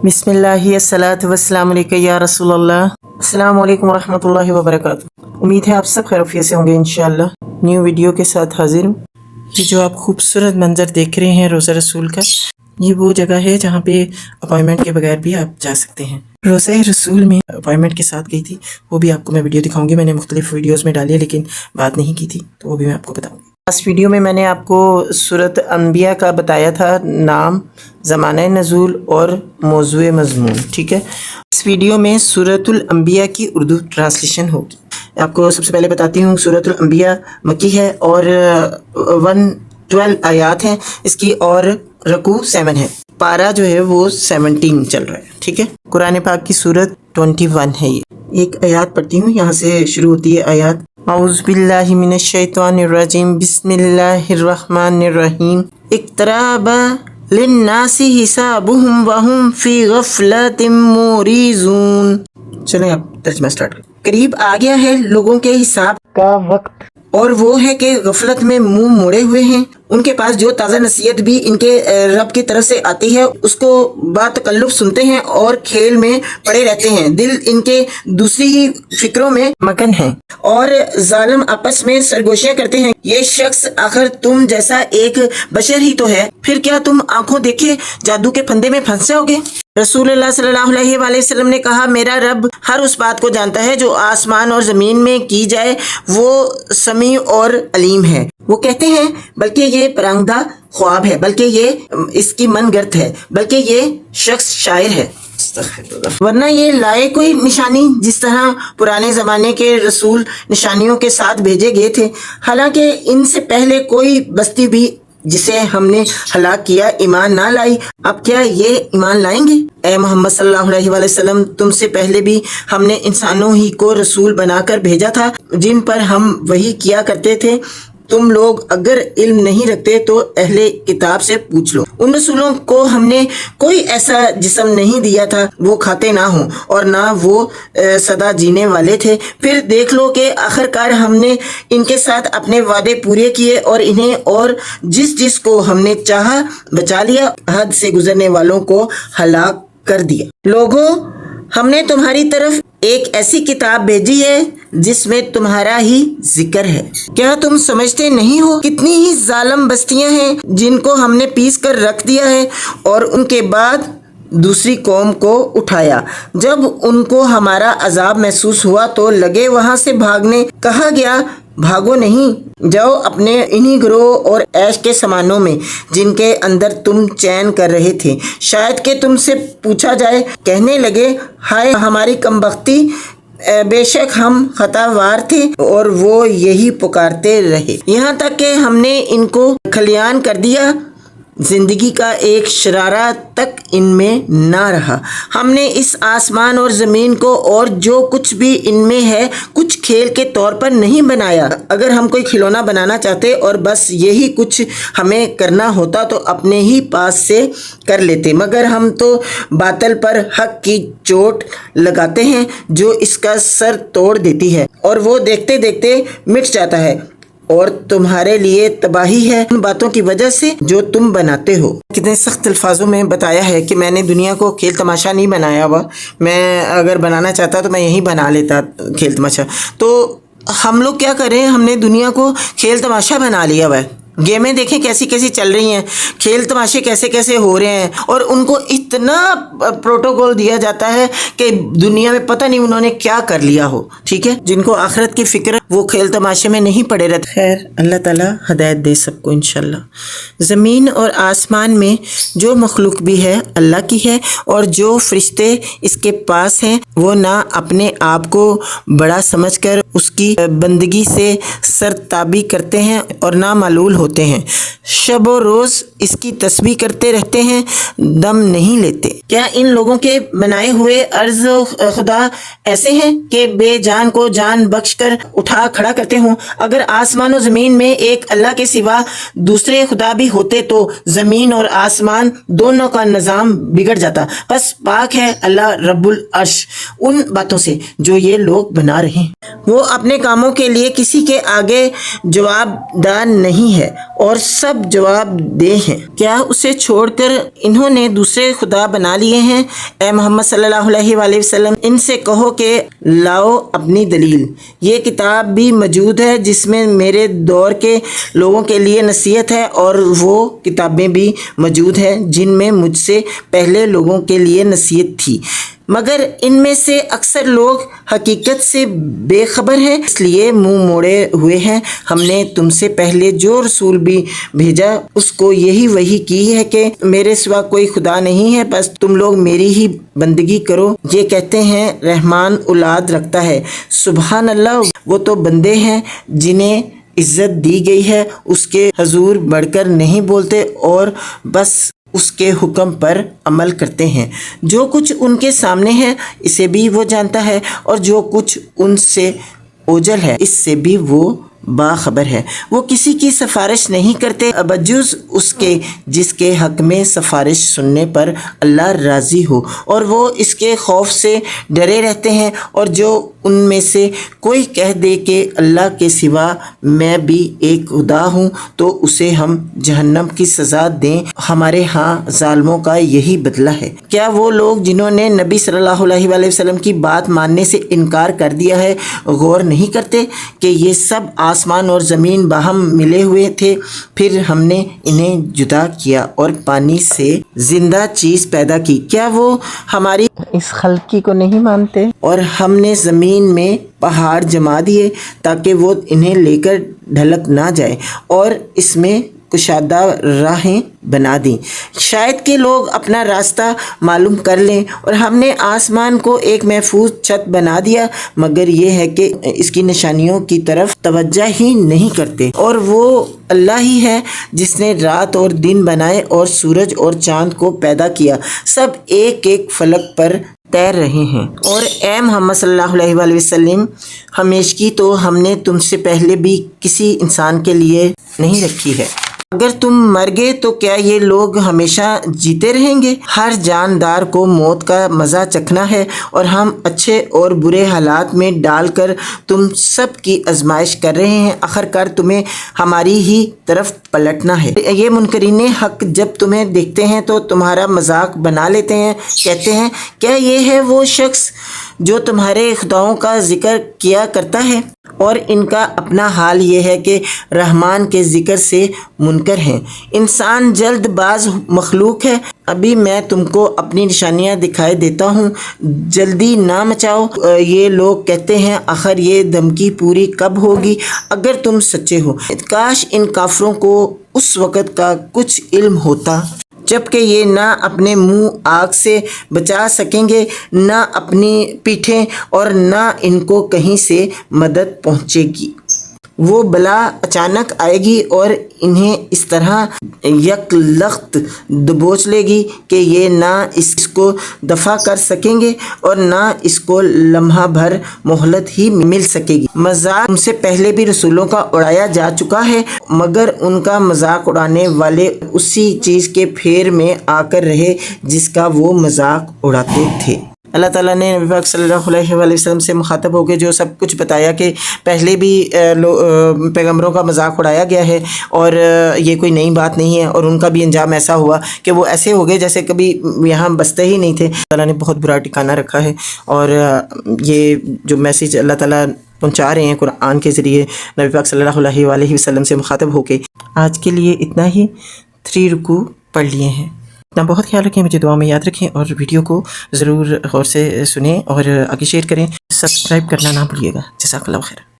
बिस्मिल्लाहि अस्सलातु वस्सलामु अलैका या रसूल अल्लाह। अस्सलामु अलैकुम रहमतुल्लाहि व बरकातुहू। उम्मीद है आप सब खैरियत से होंगे इंशाअल्लाह। न्यू वीडियो के साथ हाजिर हूँ। ये जो आप खूबसूरत मंजर देख रहे हैं रोज़ा रसूल का, ये वो जगह है जहाँ पे अपॉइंटमेंट के बगैर भी आप जा सकते हैं। रोज़ा रसूल में अपॉइंटमेंट के साथ गई थी, वो भी आपको मैं वीडियो दिखाऊंगी। मैंने मुख्तलिफ वीडियोस में डाली है लेकिन बात नहीं की थी, तो वो भी मैं आपको बताऊंगी। लास्ट वीडियो में मैंने आपको सूरत अंबिया का बताया था नाम, ज़माना नज़ूल और मौज़ूए मज़मून, ठीक है। इस वीडियो में सूरतुल अंबिया की उर्दू ट्रांसलेशन होगी। आपको सबसे पहले बताती हूँ, सूरतुल अंबिया मक्की है और 112 आयात हैं इसकी और रकू 7 है। पारा जो है वो 17 चल रहा है, ठीक है। कुरान पाक की सूरत 21 है। ये एक आयात पढ़ती हूँ, यहाँ से शुरू होती है आयात। औज़ु बिल्लाहि मिनश शैतानिर रजीम, बिस्मिल्लाहिर रहमानिर रहीम। इक़्तरबा लिन्नासि हिसाबुहुम वहुम फ़ी गफ़लतिम मुरीज़ून। चलें अब तर्जुमा स्टार्ट करें। करीब आ गया है लोगों के हिसाब का वक्त, और वो है कि गफलत में मुंह मोड़े हुए हैं। उनके पास जो ताज़ा नसीहत भी इनके रब की तरफ से आती है उसको बातकल्लुफ़ सुनते हैं और खेल में पड़े रहते हैं। दिल इनके दूसरी ही फिक्रों में मगन है और जालिम आपस में सरगोशियां करते हैं। ये शख्स आखिर तुम जैसा एक बशर ही तो है, फिर क्या तुम आंखों देखे जादू के फंदे में फंस जाओगे। रसूलुल्लाह सल्लल्लाहु अलैहि वसल्लम ने कहा, मेरा रब हर उस बात को जानता है जो आसमान और ज़मीन में की जाए, वो समी और अलीम है। वो कहते हैं बल्कि ये परंगदा ख्वाब है, बल्कि ये इसकी मनगढ़ंत है, बल्कि ये शख्स शायर है, वरना ये लाए कोई निशानी जिस तरह पुराने ज़माने के रसूल निशानियों के साथ भेजे गए थे। हालांकि इनसे पहले कोई बस्ती भी जिसे हमने हलाक किया ईमान ना लाई, अब क्या ये ईमान लाएंगे। ए मोहम्मद सल्लल्लाहु अलैहि वसल्लम, तुमसे पहले भी हमने इंसानों ही को रसूल बनाकर भेजा था जिन पर हम वही किया करते थे। तुम लोग अगर इल्म नहीं रखते तो अहले किताब से पूछ लो। उन रसूलों को हमने कोई ऐसा जिस्म नहीं दिया था वो खाते ना हो और ना वो सदा जीने वाले थे। फिर देख लो कि आखिरकार हमने इनके साथ अपने वादे पूरे किए और इन्हें और जिस जिस को हमने चाहा बचा लिया, हद से गुजरने वालों को हलाक कर दिया। लोगों, हमने तुम्हारी तरफ एक ऐसी किताब भेजी है जिसमें तुम्हारा ही जिक्र है। क्या तुम समझते नहीं हो कितनी ही जालिम बस्तियां हैं जिनको हमने पीस कर रख दिया है और उनके बाद दूसरी कौम को उठाया। जब उनको हमारा अजाब महसूस हुआ तो लगे वहां से भागने। कहा गया, भागो नहीं, जाओ अपने इन्हीं ग्रोह और ऐश के सामानों में जिनके अंदर तुम चैन कर रहे थे। शायद कि तुमसे पूछा जाए। कहने लगे, हाय हमारी कमबख्ती, बेशक हम खतावार थे। और वो यही पुकारते रहे यहाँ तक कि हमने इनको खलियान कर दिया। जिंदगी का एक शरारा तक इनमें ना रहा। हमने इस आसमान और ज़मीन को और जो कुछ भी इनमें है कुछ खेल के तौर पर नहीं बनाया। अगर हम कोई खिलौना बनाना चाहते और बस यही कुछ हमें करना होता तो अपने ही पास से कर लेते, मगर हम तो बातल पर हक की चोट लगाते हैं जो इसका सर तोड़ देती है और वो देखते देखते मिट जाता है और तुम्हारे लिए तबाही है उन बातों की वजह से जो तुम बनाते हो। कितने सख्त अल्फाजों में बताया है कि मैंने दुनिया को खेल तमाशा नहीं बनाया हुआ। मैं अगर बनाना चाहता तो मैं यही बना लेता खेल तमाशा। तो हम लोग क्या करें, हमने दुनिया को खेल तमाशा बना लिया हुआ है। गेमें देखें कैसी कैसी चल रही हैं, खेल तमाशे कैसे कैसे हो रहे हैं और उनको इतना प्रोटोकॉल दिया जाता है कि दुनिया में पता नहीं उन्होंने क्या कर लिया हो, ठीक है। जिनको आखिरत की फिक्र वो खेल तमाशे में नहीं पड़े रहते। खैर, अल्लाह ताला हिदायत दे सबको इंशाल्लाह। ज़मीन और आसमान में जो मखलूक भी है अल्लाह की है और जो फरिश्ते इसके पास हैं वो ना अपने आप को बड़ा समझकर उसकी बंदगी से सरताबी करते हैं और ना मालूल होते हैं। शब और रोज़ इसकी तस्बीह करते रहते हैं, दम नहीं लेते। क्या इन लोगों के बनाए हुए अर्ज खुदा ऐसे हैं कि बेजान को जान बख्श कर उठा खड़ा करते हों। अगर आसमान और ज़मीन में एक अल्लाह के सिवा दूसरे खुदा भी होते तो ज़मीन और आसमान दोनों का निज़ाम बिगड़ जाता। बस पाक है अल्लाह रब्बुल अर्श उन बातों से जो ये लोग बना रहे हैं। वो अपने कामों के लिए किसी के आगे जवाबदार नहीं है। اور سب جواب دہ ہیں۔ کیا اسے چھوڑ کر انہوں نے دوسرے خدا بنا لیے ہیں؟ اے محمد صلی اللہ علیہ وآلہ وسلم ان سے کہو کہ لاؤ اپنی دلیل۔ یہ کتاب بھی موجود ہے جس میں میرے دور کے لوگوں کے لیے نصیحت ہے، اور وہ کتابیں بھی موجود ہیں جن میں مجھ سے پہلے لوگوں کے لیے نصیحت تھی، مگر ان میں سے اکثر لوگ حقیقت سے بے خبر ہیں، اس لیے منہ موڑے ہوئے ہیں۔ ہم نے تم سے پہلے جو رسول بھی بھیجا اس کو یہی وحی کی ہے کہ میرے سوا کوئی خدا نہیں ہے، بس تم لوگ میری ہی بندگی کرو۔ یہ کہتے ہیں رحمان اولاد رکھتا ہے، سبحان اللہ، وہ تو بندے ہیں جنہیں عزت دی گئی ہے، اس کے حضور بڑھ کر نہیں بولتے اور بس اس کے حکم پر عمل کرتے ہیں۔ جو کچھ ان کے سامنے ہے اسے بھی وہ جانتا ہے، اور جو کچھ ان سے اوجھل ہے اس سے بھی وہ باخبر ہے۔ وہ کسی کی سفارش نہیں کرتے بجز اس کے جس کے حق میں سفارش سننے پر اللہ راضی ہو، اور وہ اس کے خوف سے ڈرے رہتے ہیں۔ اور جو ان میں سے کوئی کہہ دے کہ اللہ کے سوا میں بھی ایک خدا ہوں تو اسے ہم جہنم کی سزا دیں، ہمارے ہاں ظالموں کا یہی بدلہ ہے۔ کیا وہ لوگ جنہوں نے نبی صلی اللہ علیہ وآلہ وسلم کی بات ماننے سے انکار کر دیا ہے غور نہیں کرتے کہ یہ سب آسمان اور زمین باہم ملے ہوئے تھے، پھر ہم نے انہیں جدا کیا اور پانی سے زندہ چیز پیدا کی؟ کیا وہ ہماری اس خلقی کو نہیں مانتے؟ اور ہم نے زمین میں پہاڑ جما دیے تاکہ وہ انہیں لے کر ڈھلک نہ جائے، اور اس میں کشادہ راہیں بنا دیں شاید کہ لوگ اپنا راستہ معلوم کر لیں۔ اور ہم نے آسمان کو ایک محفوظ چھت بنا دیا، مگر یہ ہے کہ اس کی نشانیوں کی طرف توجہ ہی نہیں کرتے۔ اور وہ اللہ ہی ہے جس نے رات اور دن بنائے اور سورج اور چاند کو پیدا کیا، سب ایک ایک فلک پر تیر رہے ہیں۔ اور اے محمد صلی اللہ علیہ وآلہ وسلم ہمیشگی تو ہم نے تم سے پہلے بھی کسی انسان کے لیے نہیں رکھی ہے، اگر تم مر گئے تو کیا یہ لوگ ہمیشہ جیتے رہیں گے؟ ہر جاندار کو موت کا مزہ چکھنا ہے، اور ہم اچھے اور برے حالات میں ڈال کر تم سب کی آزمائش کر رہے ہیں، آخرکار تمہیں ہماری ہی طرف پلٹنا ہے۔ یہ منکرین حق جب تمہیں دیکھتے ہیں تو تمہارا مذاق بنا لیتے ہیں، کہتے ہیں کیا یہ ہے وہ شخص جو تمہارے خداؤں کا ذکر کیا کرتا ہے؟ اور ان کا اپنا حال یہ ہے کہ رحمان کے ذکر سے منکر ہیں۔ انسان جلد باز مخلوق ہے، ابھی میں تم کو اپنی نشانیاں دکھائے دیتا ہوں، جلدی نہ مچاؤ۔ یہ لوگ کہتے ہیں آخر یہ دھمکی پوری کب ہوگی اگر تم سچے ہو؟ کاش ان کافروں کو اس وقت کا کچھ علم ہوتا جبکہ یہ نہ اپنے منہ آگ سے بچا سکیں گے، نہ اپنی پیٹھیں، اور نہ ان کو کہیں سے مدد پہنچے گی۔ وہ بلا اچانک آئے گی اور انہیں اس طرح یک لخت دبوچ لے گی کہ یہ نہ اس کو دفع کر سکیں گے اور نہ اس کو لمحہ بھر مہلت ہی مل سکے گی۔ مذاق تم سے پہلے بھی رسولوں کا اڑایا جا چکا ہے، مگر ان کا مذاق اڑانے والے اسی چیز کے پھیر میں آ کر رہے جس کا وہ مذاق اڑاتے تھے۔ اللہ تعالیٰ نے نبی پاک صلی اللہ علیہ وآلہ وسلم سے مخاطب ہو کے جو سب کچھ بتایا کہ پہلے بھی پیغمبروں کا مذاق اڑایا گیا ہے اور یہ کوئی نئی بات نہیں ہے، اور ان کا بھی انجام ایسا ہوا کہ وہ ایسے ہو گئے جیسے کبھی یہاں بستے ہی نہیں تھے۔ اللہ نے بہت برا ٹھکانہ رکھا ہے، اور یہ جو میسیج اللہ تعالیٰ پہنچا رہے ہیں قرآن کے ذریعے نبی پاک صلی اللہ علیہ وآلہ وسلم سے مخاطب ہو کے، آج کے لیے اتنا ہی۔ 3 رکوع پڑھ لیے ہیں۔ اپنا بہت خیال رکھیں، مجھے دعا میں یاد رکھیں، اور ویڈیو کو ضرور غور سے سنیں اور آگے شیئر کریں۔ سبسکرائب کرنا نہ بھولیے گا۔ جزاک اللہ خیر۔